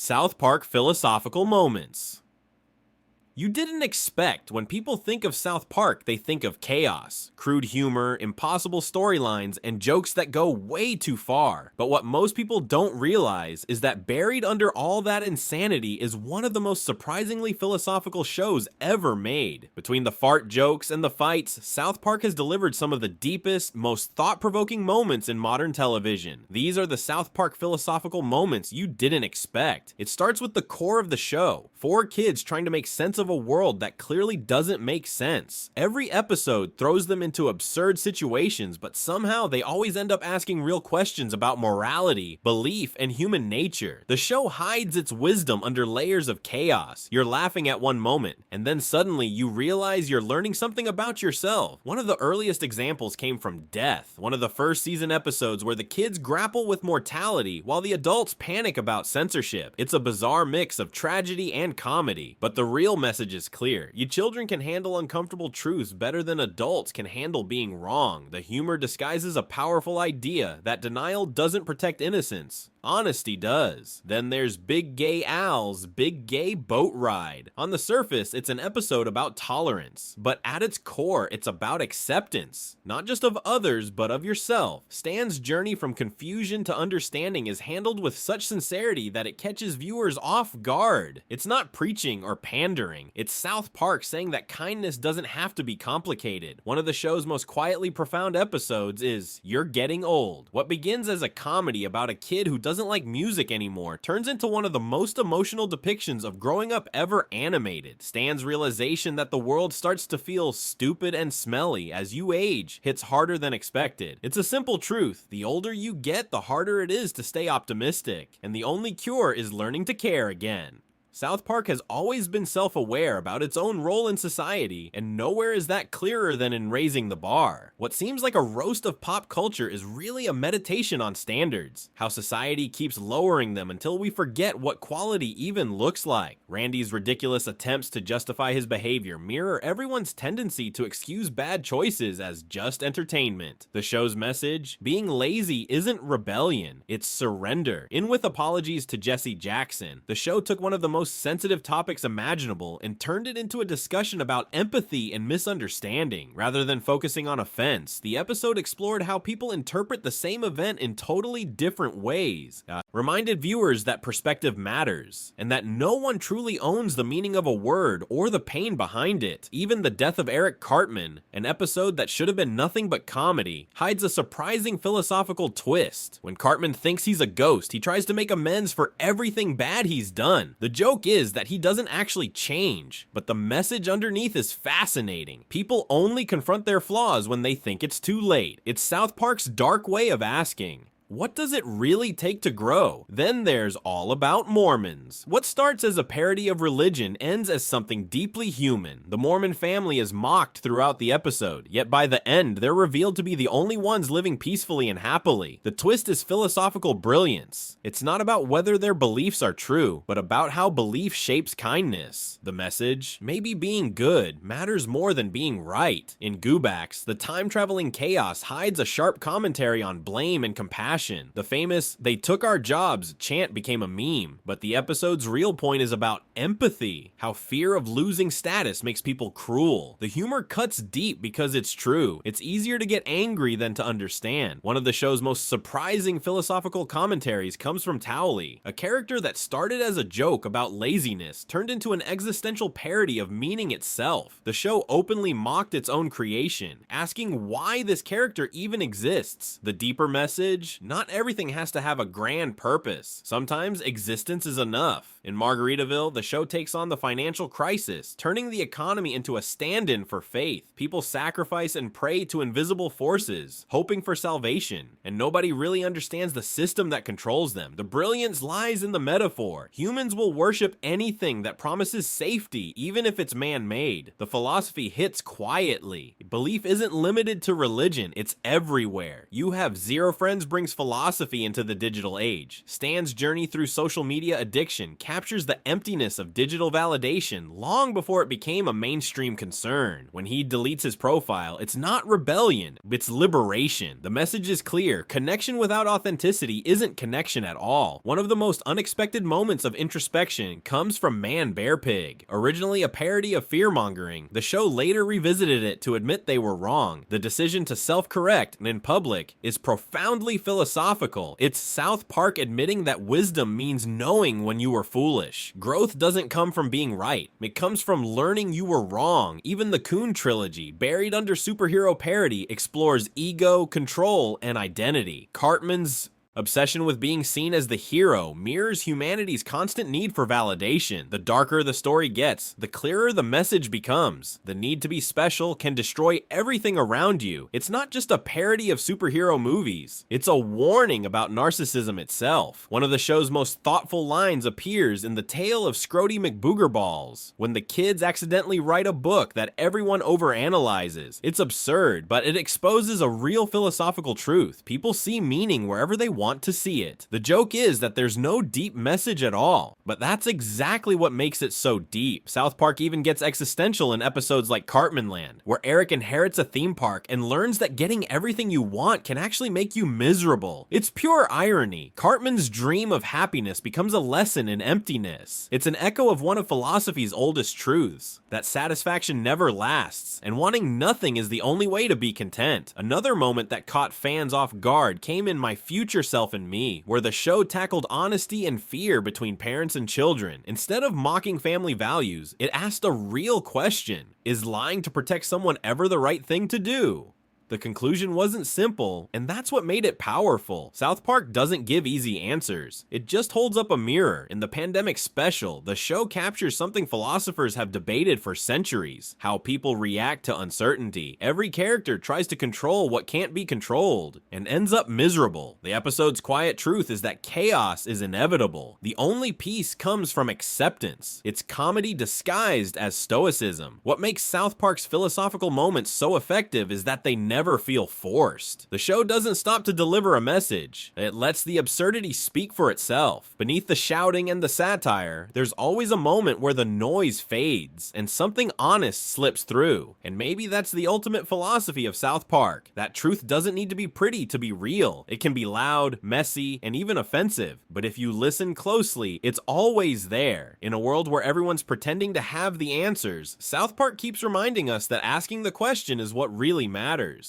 South Park philosophical moments. You didn't expect when people think of South Park, they think of chaos, crude humor, impossible storylines, and jokes that go way too far. But what most people don't realize is that buried under all that insanity is one of the most surprisingly philosophical shows ever made. Between the fart jokes and the fights, South Park has delivered some of the deepest, most thought-provoking moments in modern television. These are the South Park philosophical moments you didn't expect. It starts with the core of the show. 4 kids trying to make sense of a world that clearly doesn't make sense. Every episode throws them into absurd situations, but somehow they always end up asking real questions about morality, belief, and human nature. The show hides its wisdom under layers of chaos. You're laughing at one moment, and then suddenly you realize you're learning something about yourself. One of the earliest examples came from Death, one of the first season episodes where the kids grapple with mortality while the adults panic about censorship. It's a bizarre mix of tragedy and comedy, but the real message is clear. You children can handle uncomfortable truths better than adults can handle being wrong. The humor disguises a powerful idea that denial doesn't protect innocence. Honesty does. Then there's Big Gay Al's Big Gay Boat Ride. On the surface, it's an episode about tolerance, but at its core, it's about acceptance. Not just of others, but of yourself. Stan's journey from confusion to understanding is handled with such sincerity that it catches viewers off guard. It's not preaching or pandering. It's South Park saying that kindness doesn't have to be complicated. One of the show's most quietly profound episodes is You're Getting Old. What begins as a comedy about a kid who doesn't like music anymore turns into one of the most emotional depictions of growing up ever animated. Stan's realization that the world starts to feel stupid and smelly as you age hits harder than expected. It's a simple truth. The older you get, the harder it is to stay optimistic, and the only cure is learning to care again. South Park has always been self-aware about its own role in society, and nowhere is that clearer than in Raising the Bar. What seems like a roast of pop culture is really a meditation on standards, how society keeps lowering them until we forget what quality even looks like. Randy's ridiculous attempts to justify his behavior mirror everyone's tendency to excuse bad choices as just entertainment. The show's message? Being lazy isn't rebellion, it's surrender. In With Apologies to Jesse Jackson, the show took one of the most sensitive topics imaginable and turned it into a discussion about empathy and misunderstanding. Rather than focusing on offense, the episode explored how people interpret the same event in totally different ways. Reminded viewers that perspective matters, and that no one truly owns the meaning of a word or the pain behind it. Even the death of Eric Cartman, an episode that should have been nothing but comedy, hides a surprising philosophical twist. When Cartman thinks he's a ghost, he tries to make amends for everything bad he's done. The joke is that he doesn't actually change, but the message underneath is fascinating. People only confront their flaws when they think it's too late. It's South Park's dark way of asking, what does it really take to grow? Then there's All About Mormons. What starts as a parody of religion ends as something deeply human. The Mormon family is mocked throughout the episode, yet by the end, they're revealed to be the only ones living peacefully and happily. The twist is philosophical brilliance. It's not about whether their beliefs are true, but about how belief shapes kindness. The message? Maybe being good matters more than being right. In Goobacks, the time-traveling chaos hides a sharp commentary on blame and compassion. The famous "they took our jobs" chant became a meme, but the episode's real point is about empathy, how fear of losing status makes people cruel. The humor cuts deep because it's true. It's easier to get angry than to understand. One of the show's most surprising philosophical commentaries comes from Towley, a character that started as a joke about laziness turned into an existential parody of meaning itself. The show openly mocked its own creation, asking why this character even exists. The deeper message? Not everything has to have a grand purpose. Sometimes existence is enough. In Margaritaville, the show takes on the financial crisis, turning the economy into a stand-in for faith. People sacrifice and pray to invisible forces, hoping for salvation, and nobody really understands the system that controls them. The brilliance lies in the metaphor. Humans will worship anything that promises safety, even if it's man-made. The philosophy hits quietly. Belief isn't limited to religion, it's everywhere. You have zero friends brings philosophy into the digital age. Stan's journey through social media addiction captures the emptiness of digital validation long before it became a mainstream concern. When he deletes his profile, it's not rebellion, it's liberation. The message is clear: connection without authenticity isn't connection at all. One of the most unexpected moments of introspection comes from Man Bear Pig. Originally a parody of fear-mongering, the show later revisited it to admit they were wrong. The decision to self-correct in public is profoundly philosophical. It's South Park admitting that wisdom means knowing when you were foolish. Growth doesn't come from being right. It comes from learning you were wrong. Even the Coon trilogy, buried under superhero parody, explores ego, control, and identity. Cartman's obsession with being seen as the hero mirrors humanity's constant need for validation. The darker the story gets, the clearer the message becomes. The need to be special can destroy everything around you. It's not just a parody of superhero movies. It's a warning about narcissism itself. One of the show's most thoughtful lines appears in The Tale of Scrody McBoogerballs, when the kids accidentally write a book that everyone overanalyzes. It's absurd, but it exposes a real philosophical truth. People see meaning wherever they want to see it. The joke is that there's no deep message at all, but that's exactly what makes it so deep. South Park even gets existential in episodes like Cartman Land, where Eric inherits a theme park and learns that getting everything you want can actually make you miserable. It's pure irony. Cartman's dream of happiness becomes a lesson in emptiness. It's an echo of one of philosophy's oldest truths, that satisfaction never lasts, and wanting nothing is the only way to be content. Another moment that caught fans off guard came in My Future Self and Me, where the show tackled honesty and fear between parents and children. Instead of mocking family values, it asked a real question: is lying to protect someone ever the right thing to do? The conclusion wasn't simple, and that's what made it powerful. South Park doesn't give easy answers. It just holds up a mirror. In the pandemic special, the show captures something philosophers have debated for centuries: how people react to uncertainty. Every character tries to control what can't be controlled, and ends up miserable. The episode's quiet truth is that chaos is inevitable. The only peace comes from acceptance. It's comedy disguised as stoicism. What makes South Park's philosophical moments so effective is that they never feel forced. The show doesn't stop to deliver a message. It lets the absurdity speak for itself. Beneath the shouting and the satire, there's always a moment where the noise fades and something honest slips through. And maybe that's the ultimate philosophy of South Park: that truth doesn't need to be pretty to be real. It can be loud, messy, and even offensive. But if you listen closely, it's always there. In a world where everyone's pretending to have the answers, South Park keeps reminding us that asking the question is what really matters.